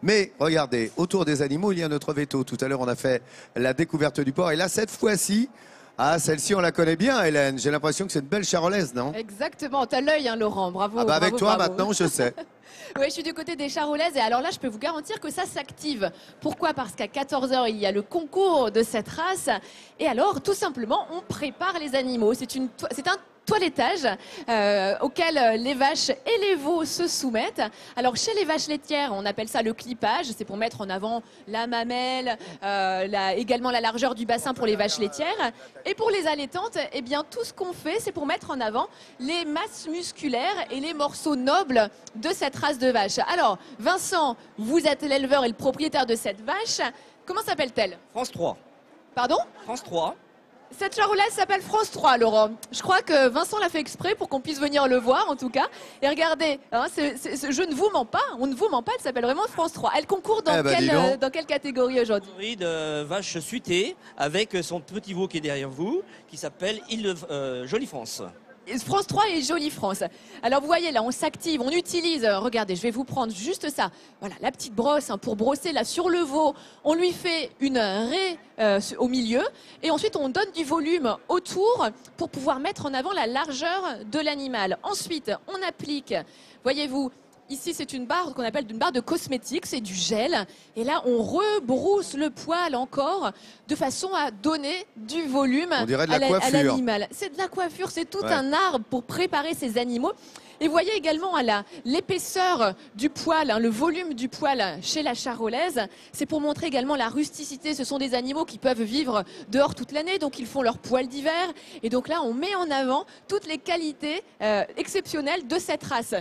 Mais regardez, autour des animaux, il y a notre veto. Tout à l'heure, on a fait la découverte du porc. Et là, cette fois-ci, ah, celle-ci, on la connaît bien, Hélène. J'ai l'impression que c'est une belle charolaise, non? Exactement, t'as l'œil, hein, Laurent, bravo. Ah bah avec bravo, toi, bravo. maintenant, je sais. Oui, je suis du côté des charolaises et alors là, je peux vous garantir que ça s'active. Pourquoi? Parce qu'à 14 h, il y a le concours de cette race. Et alors, tout simplement, on prépare les animaux. C'est un toilettage auquel les vaches et les veaux se soumettent. Alors, chez les vaches laitières, on appelle ça le clippage. C'est pour mettre en avant la mamelle, également la largeur du bassin pour les vaches laitières. Et pour les allaitantes, eh bien, tout ce qu'on fait, c'est pour mettre en avant les masses musculaires et les morceaux nobles de cette race de vache. Alors, Vincent, vous êtes l'éleveur et le propriétaire de cette vache. Comment s'appelle-t-elle? France 3. Pardon? France 3. Cette charolaise s'appelle France 3, Laurent. Je crois que Vincent l'a fait exprès pour qu'on puisse venir le voir, en tout cas. Et regardez, hein, je ne vous mens pas, on ne vous ment pas, elle s'appelle vraiment France 3. Elle concourt dans, dans quelle catégorie aujourd'hui? Catégorie de vache suitée avec son petit veau qui est derrière vous, qui s'appelle Jolie France. France 3 et Jolie France. Alors vous voyez là, on s'active, on utilise, regardez, je vais vous prendre juste ça. Voilà, la petite brosse hein, pour brosser là sur le veau. On lui fait une raie au milieu et ensuite on donne du volume autour pour pouvoir mettre en avant la largeur de l'animal. Ensuite, on applique, voyez-vous, ici, c'est une barre qu'on appelle une barre de cosmétiques, c'est du gel. Et là, on rebrousse le poil encore de façon à donner du volume On dirait de la coiffure. à l'animal. C'est de la coiffure, c'est tout un art pour préparer ces animaux. Et vous voyez également l'épaisseur du poil, hein, le volume du poil chez la charolaise. C'est pour montrer également la rusticité. Ce sont des animaux qui peuvent vivre dehors toute l'année, donc ils font leur poil d'hiver. Et donc là, on met en avant toutes les qualités exceptionnelles de cette race.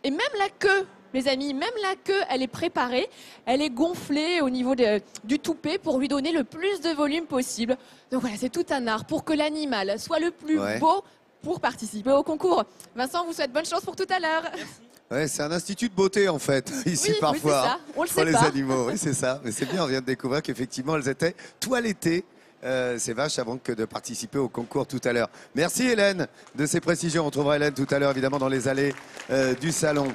Et même la queue, les amis, même la queue, elle est préparée, elle est gonflée au niveau du toupet pour lui donner le plus de volume possible. Donc voilà, c'est tout un art pour que l'animal soit le plus beau pour participer au concours. Vincent, vous souhaite bonne chance pour tout à l'heure. Ouais, c'est un institut de beauté en fait, ici oui, parfois, oui, ça. On le pour sait les pas. animaux. Oui, c'est ça. Mais c'est bien, on vient de découvrir qu'effectivement, elles étaient toilettées. Ces vaches avant que de participer au concours tout à l'heure. Merci Hélène de ces précisions. On retrouvera Hélène tout à l'heure évidemment dans les allées du salon.